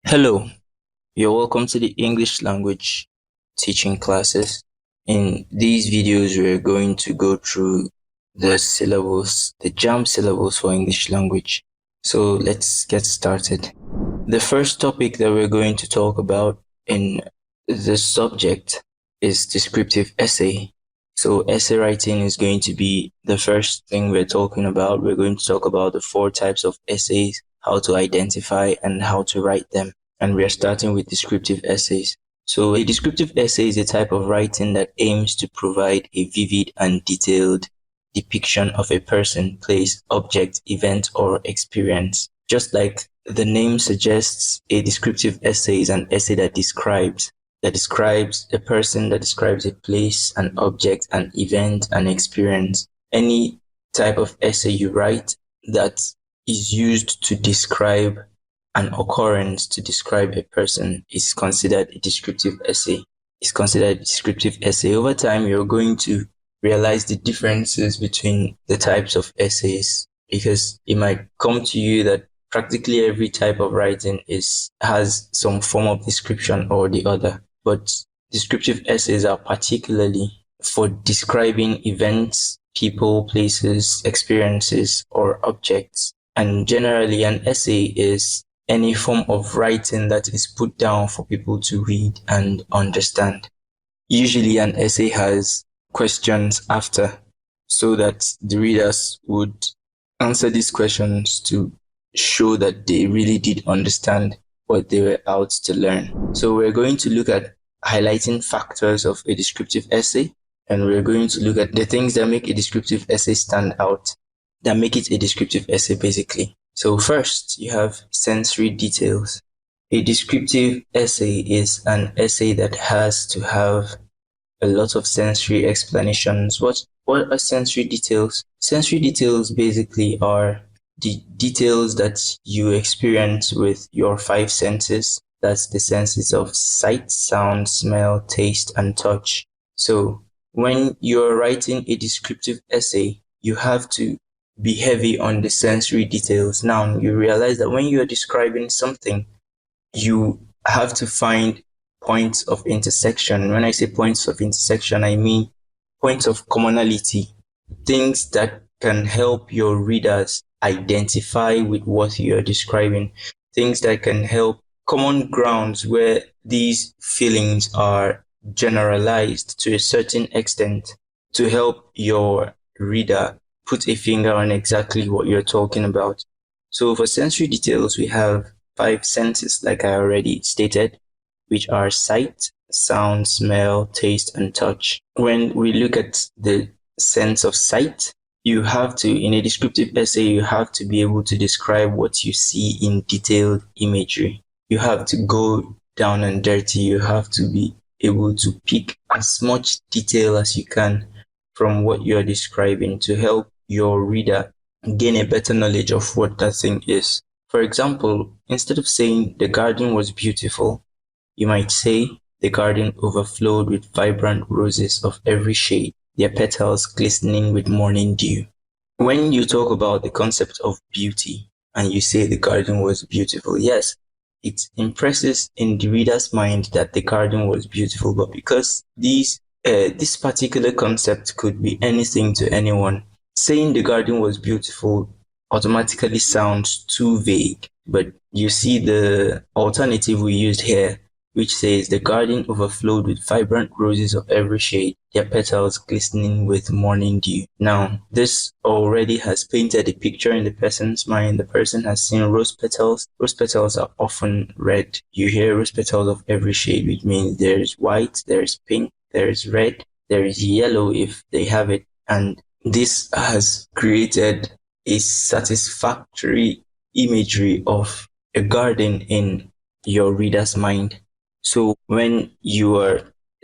Hello, you're welcome to the English language teaching classes. In these videos, we're going to go through the syllabus, the JAMB syllabus for English language. So let's get started. The first topic that we're going to talk about in this subject is descriptive essay. So essay writing is going to be the first thing we're talking about. We're going to talk about the 4 types of essays, how to identify and how to write them. And we are starting with descriptive essays. So a descriptive essay is a type of writing that aims to provide a vivid and detailed depiction of a person, place, object, event, or experience. Just like the name suggests, a descriptive essay is an essay that describes a person, that describes a place, an object, an event, an experience. Any type of essay you write that is used to describe an occurrence, to describe a person, is considered a descriptive essay. Over time, you're going to realize the differences between the types of essays, because it might come to you that practically every type of writing has some form of description or the other. But descriptive essays are particularly for describing events, people, places, experiences, or objects. And generally, an essay is any form of writing that is put down for people to read and understand. Usually an essay has questions after, so that the readers would answer these questions to show that they really did understand what they were out to learn. So we're going to look at highlighting factors of a descriptive essay, and we're going to look at the things that make a descriptive essay stand out, that make it a descriptive essay basically. So first, you have sensory details. A descriptive essay is an essay that has to have a lot of sensory explanations. What are sensory details? Sensory details basically are the details that you experience with your 5 senses. That's the senses of sight, sound, smell, taste, and touch. So when you're writing a descriptive essay, you have to be heavy on the sensory details. Now, you realize that when you're describing something, you have to find points of intersection. When I say points of intersection, I mean points of commonality, things that can help your readers identify with what you're describing, things that can help, common grounds where these feelings are generalized to a certain extent, to help your reader put a finger on exactly what you're talking about. So for sensory details, we have 5 senses, like I already stated, which are sight, sound, smell, taste, and touch. When we look at the sense of sight, you have to, in a descriptive essay, you have to be able to describe what you see in detailed imagery. You have to go down and dirty. You have to be able to pick as much detail as you can from what you're describing to help your reader gain a better knowledge of what that thing is. For example, instead of saying the garden was beautiful, you might say the garden overflowed with vibrant roses of every shade, their petals glistening with morning dew. When you talk about the concept of beauty and you say the garden was beautiful, yes, it impresses in the reader's mind that the garden was beautiful, but because this particular concept could be anything to anyone, saying the garden was beautiful automatically sounds too vague. But you see the alternative we used here, which says the garden overflowed with vibrant roses of every shade, their petals glistening with morning dew. Now, this already has painted a picture in the person's mind. The person has seen rose petals. Rose petals are often red. You hear rose petals of every shade, which means there is white, there is pink, there is red, there is yellow if they have it. And this has created a satisfactory imagery of a garden in your reader's mind. So when you are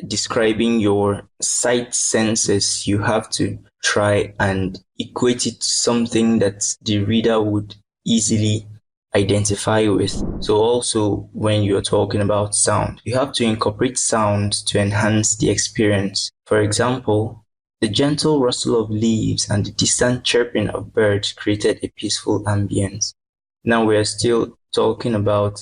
describing your sight senses, you have to try and equate it to something that the reader would easily identify with. So also when you're talking about sound, you have to incorporate sound to enhance the experience. For example, the gentle rustle of leaves and the distant chirping of birds created a peaceful ambience. Now we are still talking about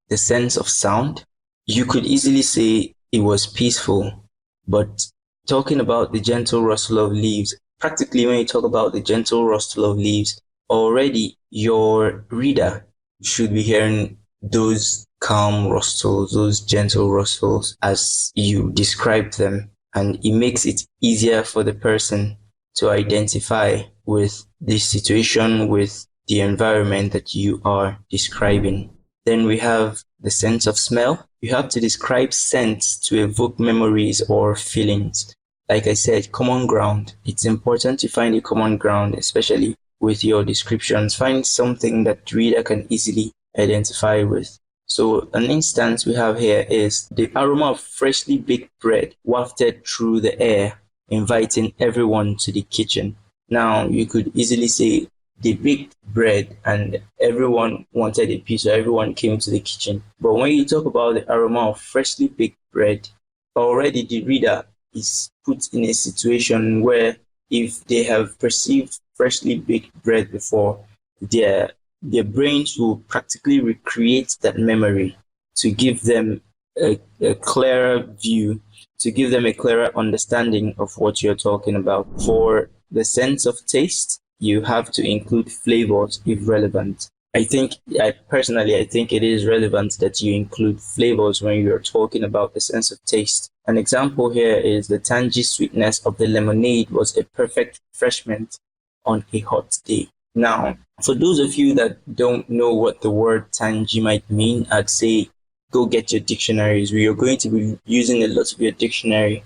the sense of sound, you could easily say it was peaceful. But talking about the gentle rustle of leaves, practically when you talk about the gentle rustle of leaves, already your reader should be hearing those calm rustles, those gentle rustles as you describe them. And it makes it easier for the person to identify with the situation, with the environment that you are describing. Then we have the sense of smell. You have to describe scents to evoke memories or feelings. Like I said, common ground. It's important to find a common ground, especially with your descriptions. Find something that the reader can easily identify with. So an instance we have here is the aroma of freshly baked bread wafted through the air, inviting everyone to the kitchen. Now, you could easily say they baked bread and everyone wanted a piece, so everyone came to the kitchen. But when you talk about the aroma of freshly baked bread, already the reader is put in a situation where if they have perceived freshly baked bread before, their their brains will practically recreate that memory to give them a clearer view, to give them a clearer understanding of what you're talking about. For the sense of taste, you have to include flavors if relevant. I think it is relevant that you include flavors when you're talking about the sense of taste. An example here is the tangy sweetness of the lemonade was a perfect refreshment on a hot day. Now, for those of you that don't know what the word tangy might mean, I'd say go get your dictionaries. We are going to be using a lot of your dictionary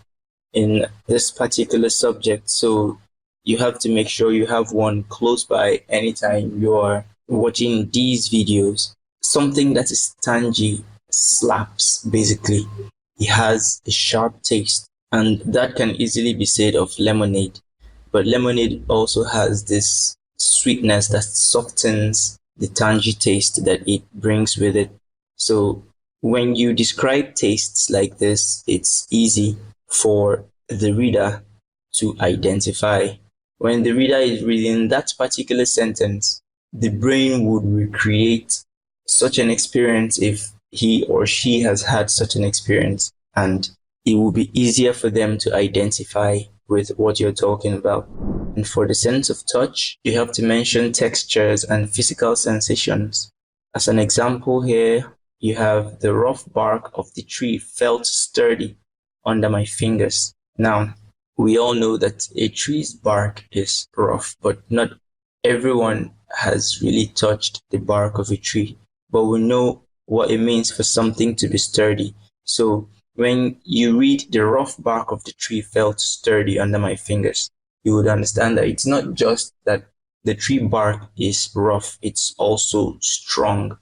in this particular subject. So you have to make sure you have one close by anytime you are watching these videos. Something that is tangy slaps, basically. It has a sharp taste, and that can easily be said of lemonade. But lemonade also has this sweetness that softens the tangy taste that it brings with it. So when you describe tastes like this, it's easy for the reader to identify. When the reader is reading that particular sentence, the brain would recreate such an experience if he or she has had such an experience, and it will be easier for them to identify with what you're talking about. And for the sense of touch, you have to mention textures and physical sensations. As an example here, you have the rough bark of the tree felt sturdy under my fingers. Now, we all know that a tree's bark is rough, but not everyone has really touched the bark of a tree. But we know what it means for something to be sturdy. So when you read the rough bark of the tree felt sturdy under my fingers, you would understand that it's not just that the tree bark is rough, it's also strong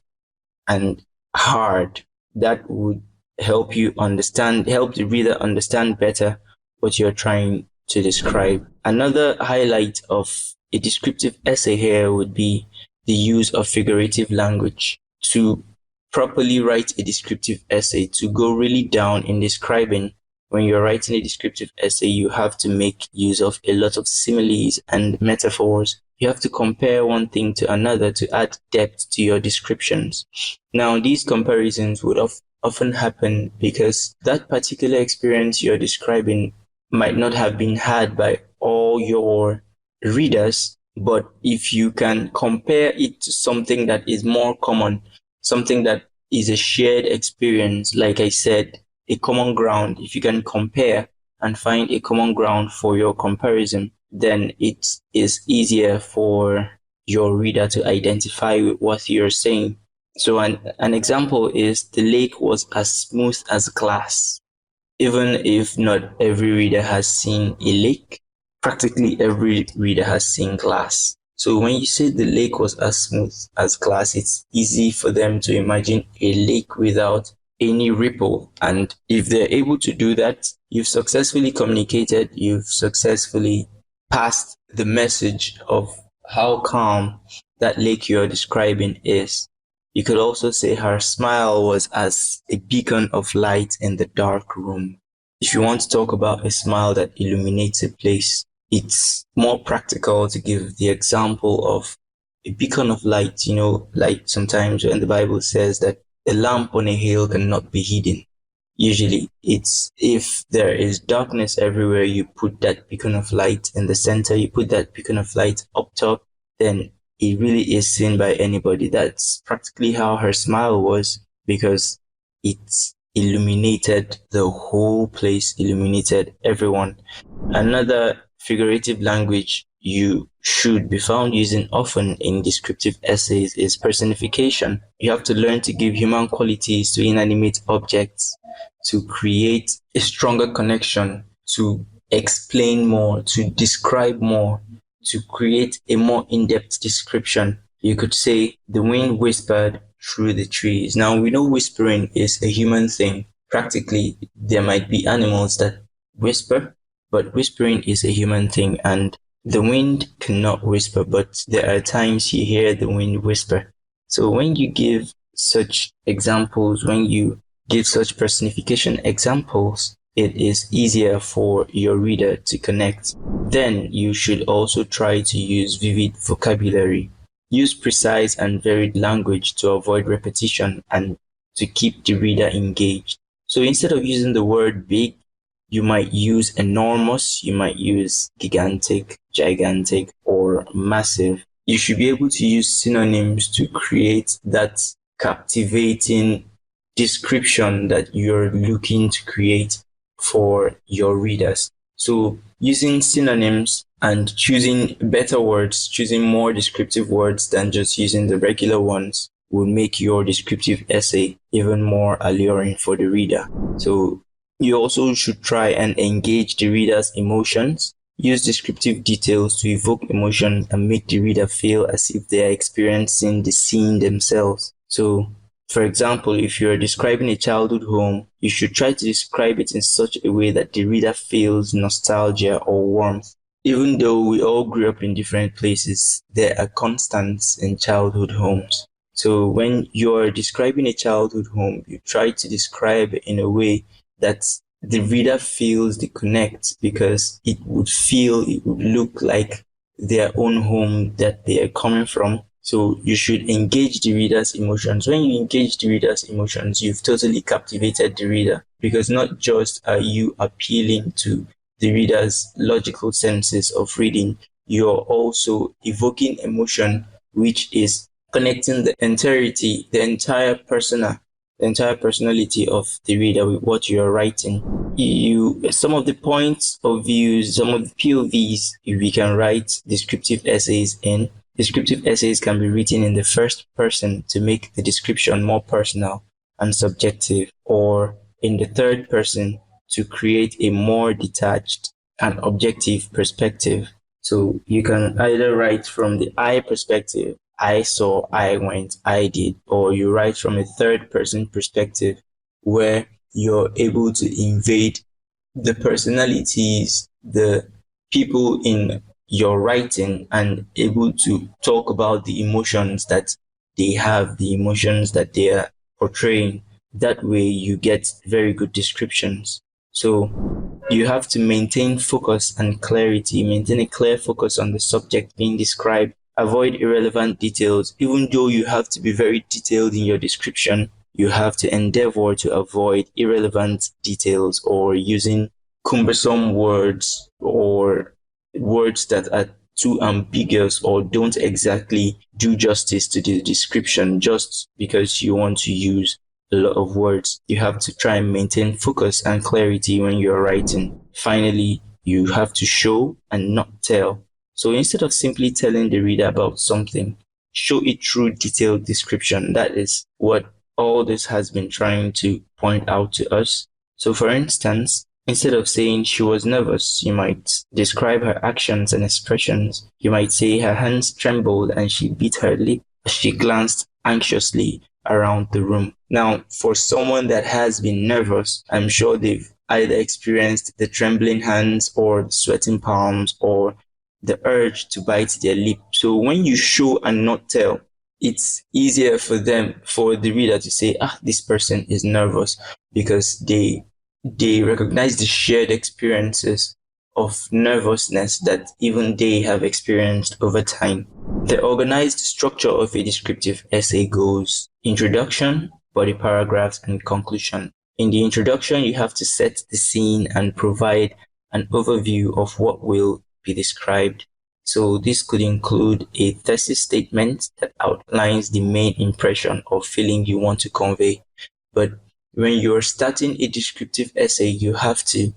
and hard. That would help you understand, help the reader understand better what you're trying to describe. Another highlight of a descriptive essay here would be the use of figurative language. To properly write a descriptive essay, to go really down in describing, when you're writing a descriptive essay, you have to make use of a lot of similes and metaphors. You have to compare one thing to another to add depth to your descriptions. Now, these comparisons would often happen because that particular experience you're describing might not have been had by all your readers, but if you can compare it to something that is more common, something that is a shared experience, like I said, a common ground, if you can compare and find a common ground for your comparison, then it is easier for your reader to identify with what you're saying. So an example is the lake was as smooth as glass. Even if not every reader has seen a lake, practically every reader has seen glass. So when you say the lake was as smooth as glass, it's easy for them to imagine a lake without any ripple. And if they're able to do that, you've successfully communicated, you've successfully passed the message of how calm that lake you're describing is. You could also say her smile was as a beacon of light in the dark room. If you want to talk about a smile that illuminates a place, it's more practical to give the example of a beacon of light. You know, like sometimes when the Bible says that a lamp on a hill cannot be hidden. Usually, it's if there is darkness everywhere, you put that beacon of light in the center, you put that beacon of light up top, then it really is seen by anybody. That's practically how her smile was, because it illuminated the whole place, illuminated everyone. Another figurative language you should be found using often in descriptive essays is personification. You have to learn to give human qualities to inanimate objects to create a stronger connection, to explain more, to describe more, to create a more in-depth description. You could say the wind whispered through the trees. Now we know whispering is a human thing. Practically, there might be animals that whisper, but whispering is a human thing, and the wind cannot whisper, but there are times you hear the wind whisper. So when you give such examples, when you give such personification examples, it is easier for your reader to connect. Then you should also try to use vivid vocabulary. Use precise and varied language to avoid repetition and to keep the reader engaged. So instead of using the word big, you might use enormous, you might use gigantic, gigantic, or massive. You should be able to use synonyms to create that captivating description that you're looking to create for your readers. So using synonyms and choosing better words, choosing more descriptive words than just using the regular ones will make your descriptive essay even more alluring for the reader. So you also should try and engage the reader's emotions. Use descriptive details to evoke emotion and make the reader feel as if they are experiencing the scene themselves. So, for example, if you're describing a childhood home, you should try to describe it in such a way that the reader feels nostalgia or warmth. Even though we all grew up in different places, there are constants in childhood homes. So when you're describing a childhood home, you try to describe it in a way that the reader feels the connect, because it would look like their own home that they are coming from. So you should engage the reader's emotions. When you engage the reader's emotions, you've totally captivated the reader, because not just are you appealing to the reader's logical senses of reading, you're also evoking emotion, which is connecting the entire personality of the reader with what you're writing. Some of the points of views, some of the POVs we can write descriptive essays in. Descriptive essays can be written in the first person to make the description more personal and subjective, or in the third person to create a more detached and objective perspective. So you can either write from the I perspective, I saw, I went, I did, or you write from a third person perspective where you're able to invade the personalities, the people in your writing, and able to talk about the emotions that they have, the emotions that they are portraying. That way you get very good descriptions. So you have to maintain focus and clarity, maintain a clear focus on the subject being described. Avoid irrelevant details. Even though you have to be very detailed in your description, you have to endeavor to avoid irrelevant details or using cumbersome words or words that are too ambiguous or don't exactly do justice to the description just because you want to use a lot of words. You have to try and maintain focus and clarity when you're writing. Finally, you have to show and not tell. So instead of simply telling the reader about something, show it through detailed description. That is what all this has been trying to point out to us. So for instance, instead of saying she was nervous, you might describe her actions and expressions. You might say her hands trembled and she bit her lip as she glanced anxiously around the room. Now, for someone that has been nervous, I'm sure they've either experienced the trembling hands or the sweating palms or the urge to bite their lip. So when you show and not tell, it's easier for the reader to say, this person is nervous, because they recognize the shared experiences of nervousness that even they have experienced over time. The organized structure of a descriptive essay goes: introduction, body paragraphs, and conclusion. In the introduction, you have to set the scene and provide an overview of what will be described. So this could include a thesis statement that outlines the main impression or feeling you want to convey. But when you're starting a descriptive essay, you have to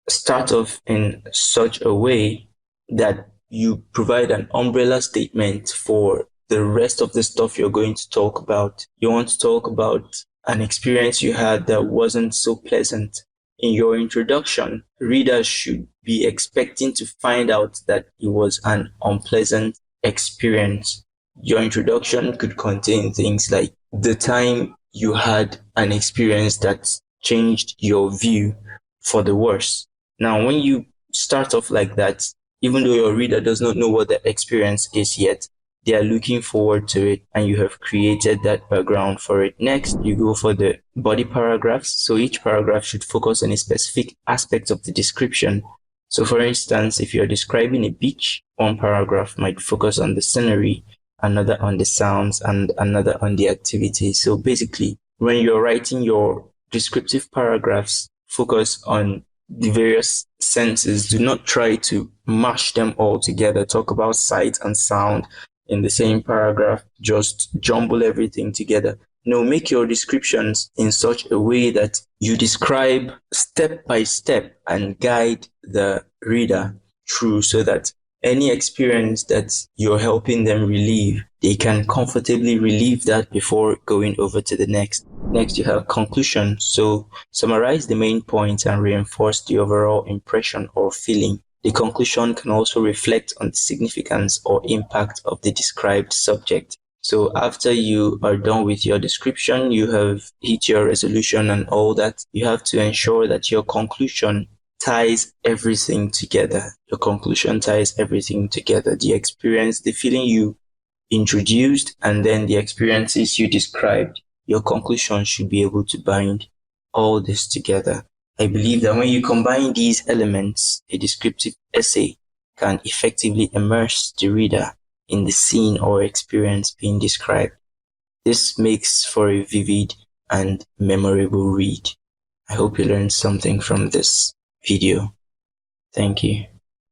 start off in such a way that you provide an umbrella statement for the rest of the stuff you're going to talk about. You want to talk about an experience you had that wasn't so pleasant. In your introduction, readers should be expecting to find out that it was an unpleasant experience. Your introduction could contain things like the time you had an experience that changed your view for the worse. Now, when you start off like that, even though your reader does not know what the experience is yet, they are looking forward to it and you have created that background for it. Next, you go for the body paragraphs. So each paragraph should focus on a specific aspect of the description. So for instance, if you're describing a beach, one paragraph might focus on the scenery, another on the sounds, and another on the activity. So basically, when you're writing your descriptive paragraphs, focus on the various senses. Do not try to mash them all together. Talk about sight and sound in the same paragraph. Just jumble everything together. No, make your descriptions in such a way that you describe step by step and guide the reader through so that any experience that you're helping them relieve, they can comfortably relieve that before going over to the next. Next, you have conclusion. So summarize the main points and reinforce the overall impression or feeling. The conclusion can also reflect on the significance or impact of the described subject. So after you are done with your description, you have hit your resolution and all that, you have to ensure that your conclusion ties everything together. Your conclusion ties everything together. The experience, the feeling you introduced, and then the experiences you described. Your conclusion should be able to bind all this together. I believe that when you combine these elements, a descriptive essay can effectively immerse the reader in the scene or experience being described. This makes for a vivid and memorable read. I hope you learned something from this video. Thank you.